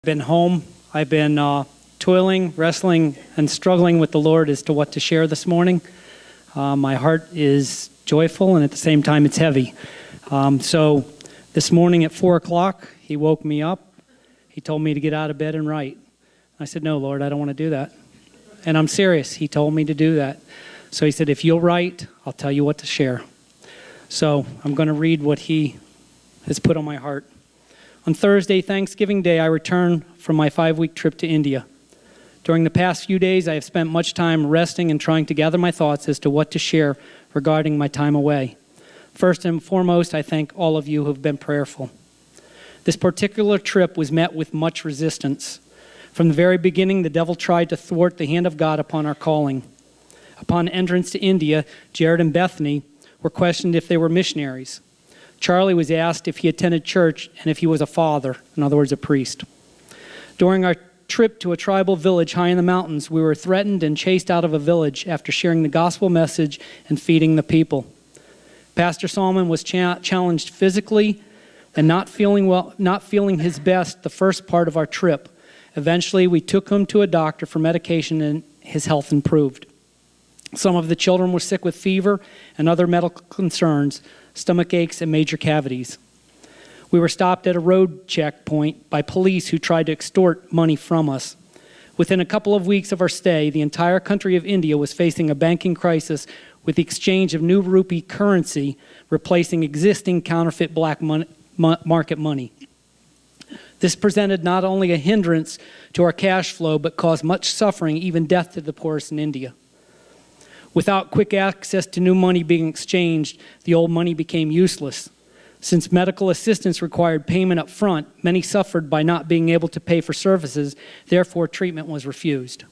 Been home. I've been toiling, wrestling, and struggling with the Lord as to what to share this morning. My heart is joyful, and at the same time, it's heavy. So this morning at 4 o'clock, he woke me up. He told me to get out of bed and write. I said, "No, Lord, I don't want to do that." And I'm serious. He told me to do that. So he said, "If you'll write, I'll tell you what to share." So I'm going to read what he has put on my heart. On Thursday, Thanksgiving Day, I returned from my 5-week trip to India. During the past few days, I have spent much time resting and trying to gather my thoughts as to what to share regarding my time away. First and foremost, I thank all of you who have been prayerful. This particular trip was met with much resistance. From the very beginning, the devil tried to thwart the hand of God upon our calling. Upon entrance to India, Jared and Bethany were questioned if they were missionaries. Charlie was asked if he attended church and if he was a father, in other words, a priest. During our trip to a tribal village high in the mountains, we were threatened and chased out of a village after sharing the gospel message and feeding the people. Pastor Solomon was challenged physically and not feeling his best the first part of our trip. Eventually, we took him to a doctor for medication and his health improved. Some of the children were sick with fever and other medical concerns, stomach aches, and major cavities. We were stopped at a road checkpoint by police who tried to extort money from us. Within a couple of weeks of our stay, the entire country of India was facing a banking crisis with the exchange of new rupee currency replacing existing counterfeit black market money. This presented not only a hindrance to our cash flow, but caused much suffering, even death to the poorest in India. Without quick access to new money being exchanged, the old money became useless. Since medical assistance required payment up front, many suffered by not being able to pay for services, therefore treatment was refused.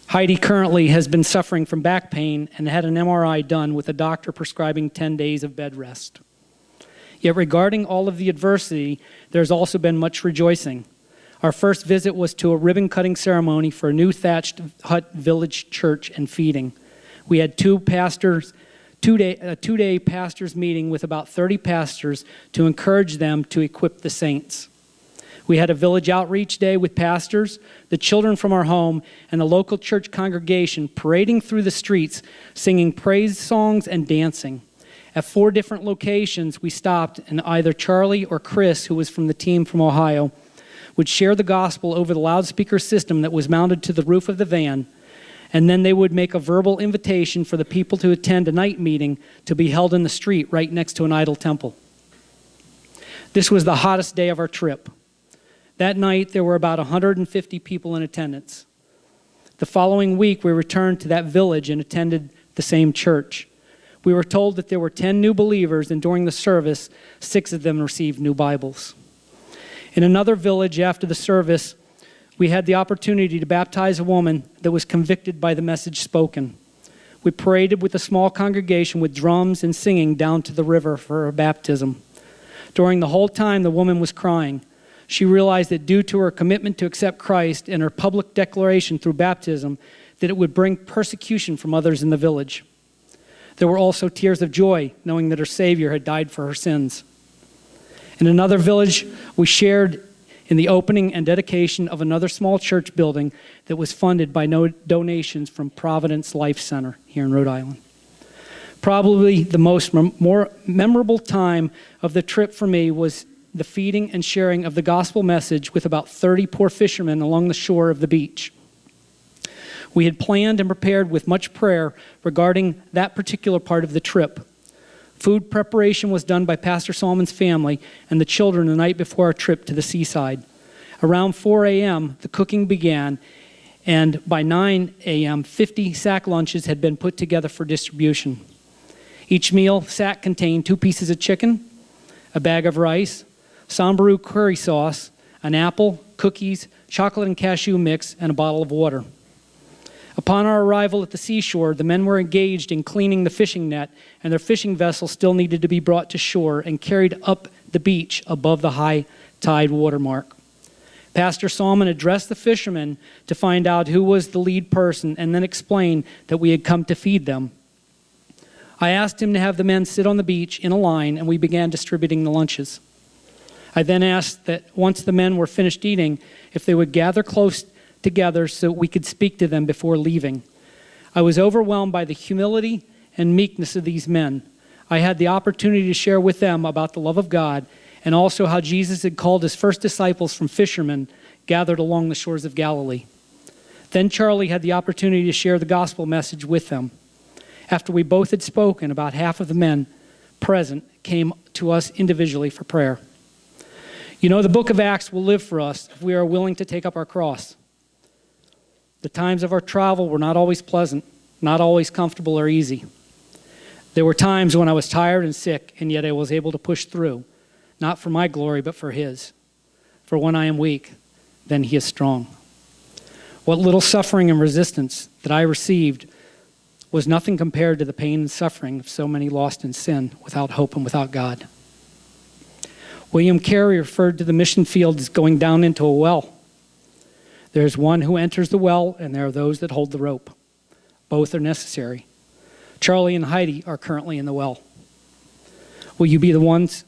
Heidi currently has been suffering from back pain and had an MRI done with a doctor prescribing 10 days of bed rest. Yet regarding all of the adversity, there's also been much rejoicing. Our first visit was to a ribbon-cutting ceremony for a new thatched hut village church and feeding. We had a two-day pastors meeting with about 30 pastors to encourage them to equip the saints. We had a village outreach day with pastors, the children from our home, and the local church congregation parading through the streets, singing praise songs and dancing. At 4 different locations, we stopped, and either Charlie or Chris, who was from the team from Ohio, would share the gospel over the loudspeaker system that was mounted to the roof of the van, and then they would make a verbal invitation for the people to attend a night meeting to be held in the street right next to an idol temple. This was the hottest day of our trip. That night, there were about 150 people in attendance. The following week, we returned to that village and attended the same church. We were told that there were 10 new believers, and during the service, 6 of them received new Bibles. In another village after the service, we had the opportunity to baptize a woman that was convicted by the message spoken. We paraded with a small congregation with drums and singing down to the river for her baptism. During the whole time, the woman was crying. She realized that due to her commitment to accept Christ and her public declaration through baptism, that it would bring persecution from others in the village. There were also tears of joy, knowing that her Savior had died for her sins. In another village, we shared in the opening and dedication of another small church building that was funded by donations from Providence Life Center here in Rhode Island. Probably the more memorable time of the trip for me was the feeding and sharing of the gospel message with about 30 poor fishermen along the shore of the beach. We had planned and prepared with much prayer regarding that particular part of the trip. Food preparation was done by Pastor Solomon's family and the children the night before our trip to the seaside. Around 4 a.m., the cooking began, and by 9 a.m., 50 sack lunches had been put together for distribution. Each meal sack contained 2 pieces of chicken, a bag of rice, Sambaru curry sauce, an apple, cookies, chocolate and cashew mix, and a bottle of water. Upon our arrival at the seashore, the men were engaged in cleaning the fishing net, and their fishing vessel still needed to be brought to shore and carried up the beach above the high tide watermark. Pastor Solomon addressed the fishermen to find out who was the lead person and then explained that we had come to feed them. I asked him to have the men sit on the beach in a line, and we began distributing the lunches. I then asked that once the men were finished eating, if they would gather close together so we could speak to them before leaving. I was overwhelmed by the humility and meekness of these men. I had the opportunity to share with them about the love of God and also how Jesus had called his first disciples from fishermen gathered along the shores of Galilee. Then Charlie had the opportunity to share the gospel message with them. After we both had spoken, about half of the men present came to us individually for prayer. You know, the book of Acts will live for us if we are willing to take up our cross. The times of our travel were not always pleasant, not always comfortable or easy. There were times when I was tired and sick, and yet I was able to push through, not for my glory, but for his. For when I am weak, then he is strong. What little suffering and resistance that I received was nothing compared to the pain and suffering of so many lost in sin, without hope and without God. William Carey referred to the mission field as going down into a well. There is one who enters the well, and there are those that hold the rope. Both are necessary. Charlie and Heidi are currently in the well. Will you be the ones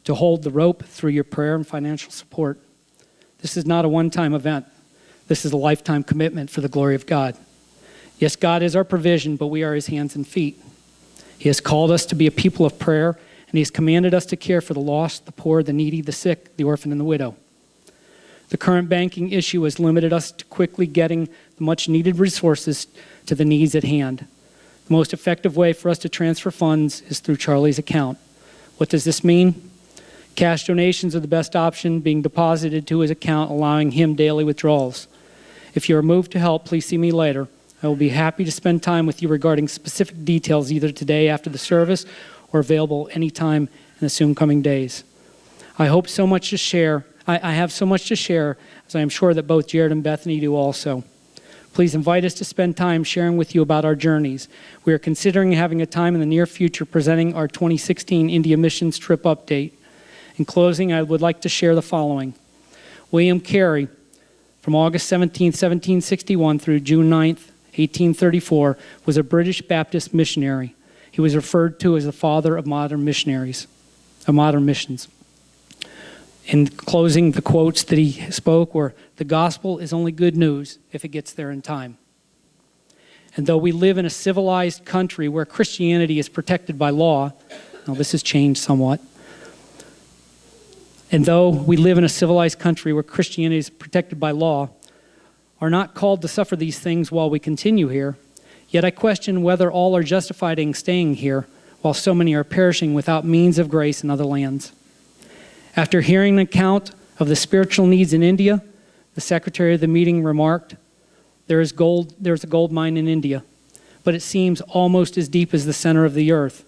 to hold the rope through your prayer and financial support? This is not a one-time event. This is a lifetime commitment for the glory of God. Yes, God is our provision, but we are his hands and feet. He has called us to be a people of prayer, and he has commanded us to care for the lost, the poor, the needy, the sick, the orphan, and the widow. The current banking issue has limited us to quickly getting the much-needed resources to the needs at hand. The most effective way for us to transfer funds is through Charlie's account. What does this mean? Cash donations are the best option, being deposited to his account, allowing him daily withdrawals. If you are moved to help, please see me later. I will be happy to spend time with you regarding specific details either today after the service or available anytime in the soon coming days. I have so much to share, as I am sure that both Jared and Bethany do also. Please invite us to spend time sharing with you about our journeys. We are considering having a time in the near future presenting our 2016 India missions trip update. In closing, I would like to share the following. William Carey, from August 17, 1761 through June 9, 1834, was a British Baptist missionary. He was referred to as the father of modern missions. In closing, the quotes that he spoke were, "The gospel is only good news if it gets there in time." And though we live in a civilized country where Christianity is protected by law, now this has changed somewhat, and though we live in a civilized country where Christianity is protected by law, are not called to suffer these things while we continue here, yet I question whether all are justified in staying here while so many are perishing without means of grace in other lands. After hearing an account of the spiritual needs in India, the secretary of the meeting remarked, there's a gold mine in India, but it seems almost as deep as the center of the earth.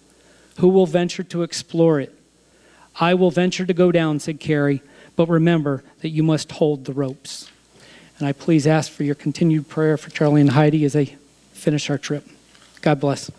Who will venture to explore it? I will venture to go down, said Carey, but remember that you must hold the ropes. And I please ask for your continued prayer for Charlie and Heidi as they finish our trip. God bless.